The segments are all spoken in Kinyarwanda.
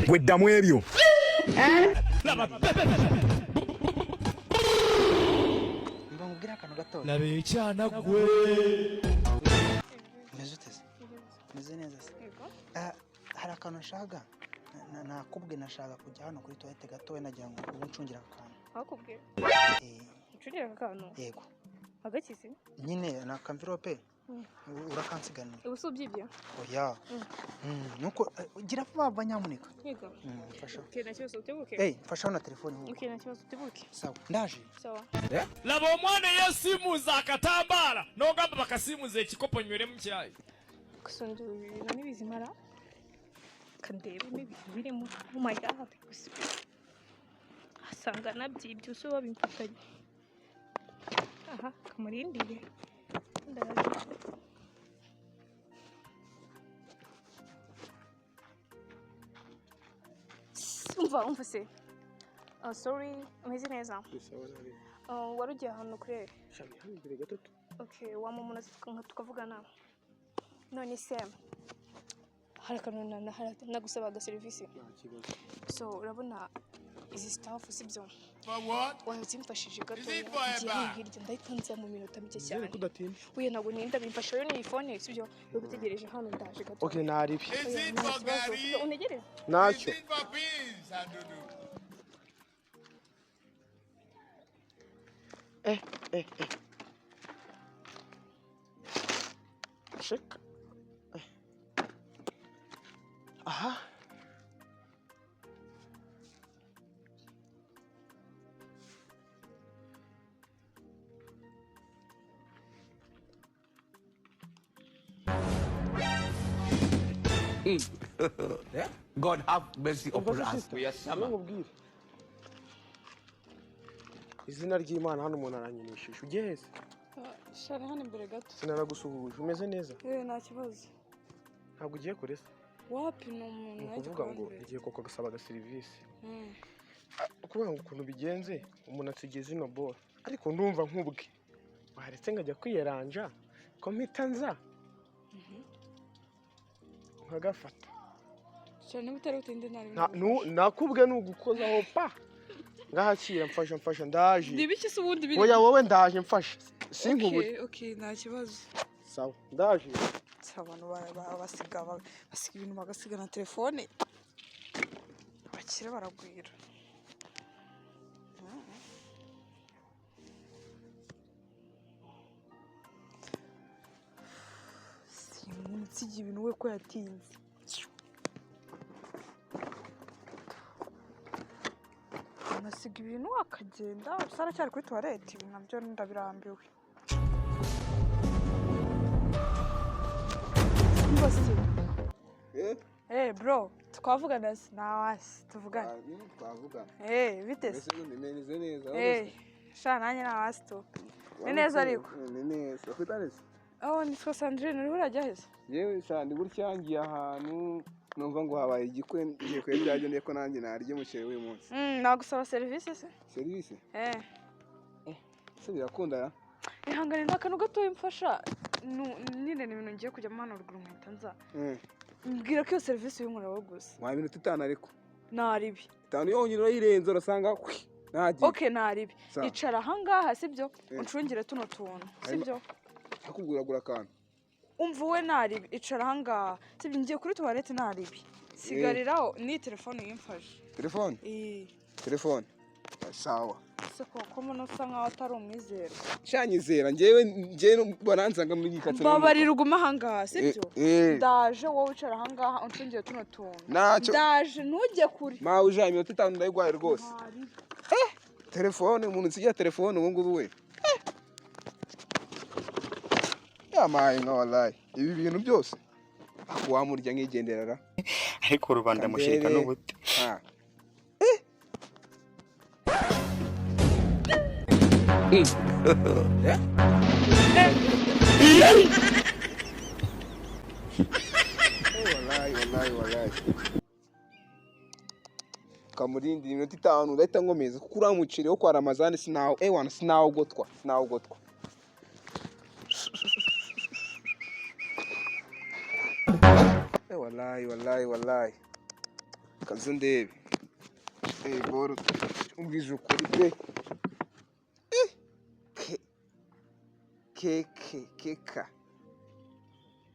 Weddamu ebyo. Mbamubwira akantu gato. Labe cyana gwe. Meze neza se. Hari akantu nshaka. Nakubwe nashaka kujya hano kuri toilette gato we nagira ngo uncungira akantu. Bakubwira? Ucungira akantu? Yego. Agakisi? Nyine na envelope. Urakansiganira. Ubusubyibyo? Oya. Nuko gira vuba nyamuneka. Yego. Fasha. Okay, nakibazo utebuke. Fasha na telefone nkuko. Okay, nakibazo utebuke. Sawa. Ndaje. Sawa. Labo mwana yasimuza akatambara nogamba bakasimuza ekikopo nywere mu cyayi. Kusonje ibintu nibizimara. Kandebe ibintu birimo. Oh my god. Asanga nabyibyo so babimfatanye. Aha, kamurindire. Umva se. Sorry, umeze neza. Warugiye hano kurere. Shami hano imbere gatatu. Okay, wamumuna tukavugana. None se. Harakanuna nagusaba service. So urabona izi staff sibyo. Wazimfashije gato. Hirya ndayikanza mu minota mike cyane. Uye nago ninda bimfasha yo ni phone sibyo. Yo gutegereje hano ndaje gato. Okay, naribi. Unegereze. Nacyo. Check. Aha. God have mercy upon us. Izina ry'Imana hano umuntu aranyinishisha ugeze. Shari hano imbere gato. Sinaragusuhuje umeze neza? Nta kibazo. Ntabwo ugiye kuresa? Wapi no umuntu najya kuvuga ngo ngiye koko gusaba ga service. Kuvuga ngo ukuntu bigenze umuntu atsigeze ino bora. Ariko ndumva nkubwe. Waretse ngajya kwiyeranja ko mpitanza. Nkagafata. Cyane mutari utinde nari. Nakubwe nugukozaho pa. Ngahakira mfasha ndaje. Ndibiki se ubundi biri. Oya wowe ndaje mfasha. Sinkubure. Okay, nta kibazo. Sawa, ndaje. Abantu basiga ibintu bagasiga na telefone. Bakire baragwira. Simutsigi ibintu we ko yatinze. Nasiga ibintu akagenda usara cyari kuri toilette ibintu nabyo ndabirambiwe. Bro, twavugana nawasi tuvugana. Twavugana. Bitese. Nimeze neza. Sha nanjye nawasi tu. Ni neza ariko. Ni neza. Kwitarese. Nitwa Sandrine uri urajya heza? Yewe cyane burya ngiye ahantu numva ngo habaye igikwe ngiye kwejyaje ko nanjye narye mucere uyu munsi. Nagusaba service se? Service? Se birakunda. Ihangane n'akantu gato imfasha. Nine ni ibintu ngiye kujya hano ruguru nkahita nza. Mbwira ko iyo service y'umuriro gusa. Wa minota 5 ariko. Naribi. 5 yonyine urayirenza urasanga nagiye. Okay, naribi. Icara ahangaha sibyo? Uncungire tuno tuntu. Sibyo? Akuguragura akantu. Umva we naribi. Icara ahangaha. Sibyo ngiye kuri toilette naribi. Sigariraho ni telefone yimfashe. Telefone? Telefone. Sawa. Seko komo no sanga atari umwizero. Cyanyizera njyewe baranzanga muri gikatse. Babarira uguma ahangaha sibyo? Ndaje wowe ucara ahangaha uncungiye tuno tuntu. Ndaje ntujye kuri. Ma uje iminota 5 ndayigwaye rwose. Telefone umuntu nsigira telefone ubu ngubu we. Yamaye nka wallahi. Ibi bintu byose akwamurya nkigenderara. Ariko Rwanda mushirika n'ubute. Wallahi. Kamurindi iminota 5 ndahita ngomeza kuko uramucire wo kwa Ramazani sinawo gotwa. Wallahi. kazo ndebe boro umbwije ukuri pe keka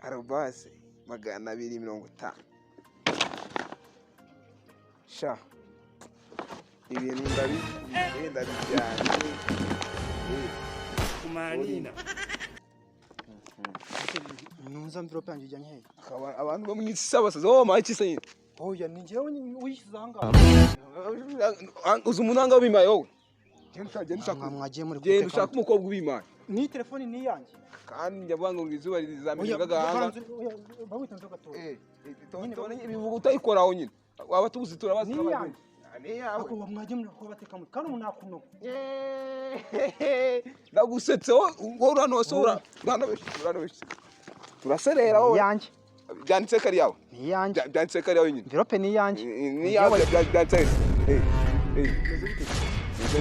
arobase 250 sha ibintu ndabijyanye kumanina nunza mvirope yanjye ijyanye he abantu bo mwisi abasaza bo maiki se oya ni njyewe uyisanga uzi umunanga w'imaye wowe genda mwagiye muri genda ushaka umukobwa w'imaye ni telefone ni yanjye kandi njya ngo izuba rizamira gahanga bawitonze gato bivuga utayikoraho nyine waba tubuzi turabazi n'abantu ako mwagiye muri ko bateka mu kandi unakuno ndagusetse ngo uranosora uranobeshe turaserera wowe yanjye byanditse kari yawe ni yanjye byanditse kari yawe nyine mvirope ni yanjye ni yawe byanditse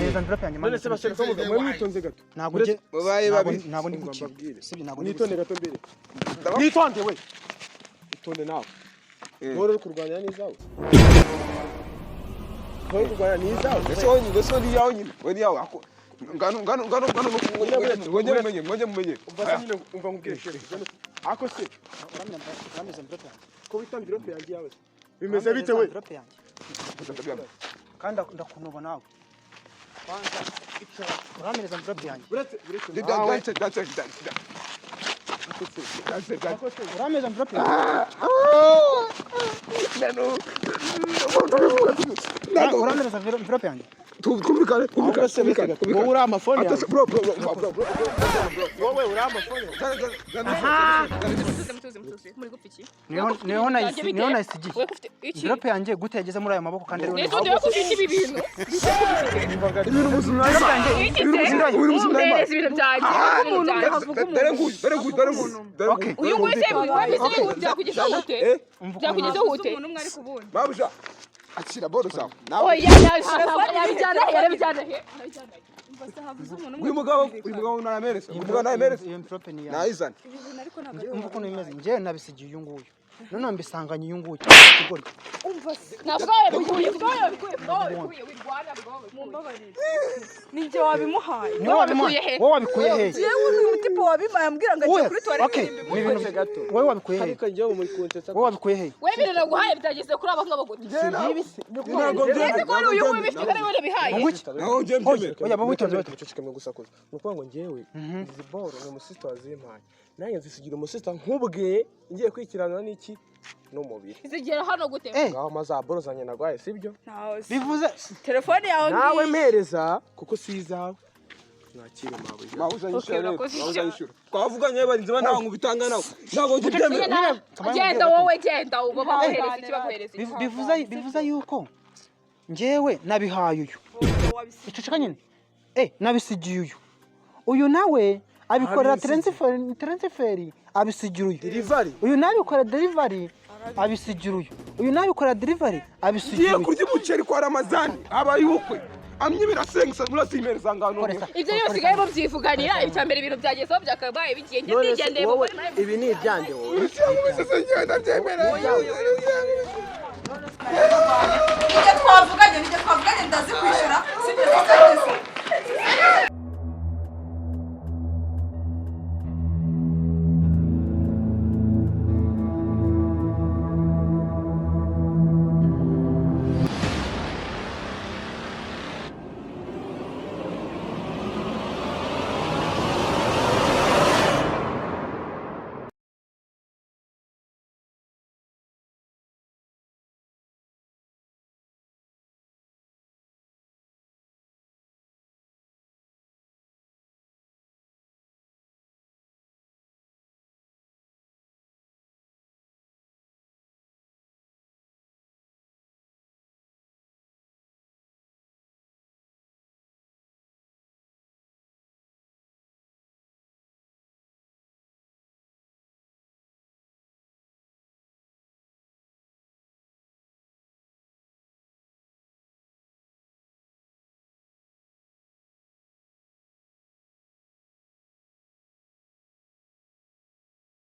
neza mvirope yanjye none se bashaka ko mwitonze gato ntabwo nje babaye babi ntabwo ndi gukira sibi ntabwo nitonde gato mbere nitonde we itonde nawe boro kurwanya nizawe boro kurwanya nizawe ese ni yawe nyine we ni yawe ngano ngoje mumenye umva nkubwire shefu ako se urameze mvirope yanjye ko bitambi mvirope yanjye yawe bimeze bite we mvirope yanjye kandi ndakunoba nawe kwanza urameze mvirope yanjye urameze mvirope yanjye urameze mvirope yanjye kumvikane wowe uri amafone yanjye wowe uri amafone muri gupiki niho nayisigiye mvirope yanjye gute yageze muri ayo maboko kandi nizo ndiyo kufite ibi bintu ibintu muzima ibintu byanjye umuntu havuga umuntu okay uyu wese byakugize gute byakugize gute umuntu umwe ari kubundi babusha akira boro sawa oya yarabijyana he uyu mugabo namerese iyo mvirope ni yanjye nayizana umva ukuntu bimeze njyewe nabisigiye uyu nguyu none mbisanganye uyu nguyu ikigoryi ninjye wabimuhaye wowe wabikuye he yewe n'umutipe wabimaye ambwira ngo ajye kuri toilette wowe wabikuye he wowe wabikuye he we ibintu naguhaye byageze kuri aba ngabo gute ntabwo ko uyu wibifite kandi we nabihaye naho nje mbemera oya bawitonze bate muceceke mwe gusakuza nuko ngo ngewe izi boro ni umusista wazimpaye nanjye nzisigira umusista nkubwe ngiye kwikirana n'iki n'umubiri izigera hano gute ngaho maza boro zanye nagwaye sibyo bivuze telefone yawe nawe mpereza kuko si izawe nakire mabuzanyishura twavuganye barinze banaho nkubitanga nawe ntabwo ngibyemera genda wowe genda uba bahereza iki bakohereza bivuze yuko ngewe nabihaye uyu iceceka nyine nabisigiye uyu nawe abikorera transferi abisigira uyu nawe abikorera delivery abisigira uyu nawe abikorera delivery abisigira uyu kurya umuceri kwa Ramazani habaye ubukwe amye birasenga murasimereza ngano ibyo yose sigaye bo byivuganira icyambere ibintu byagezeho byakabaye bigiye ngigendeye wowe ibi ni ibyande wowe Nibyo twavuganye ndazi kwishura sibyo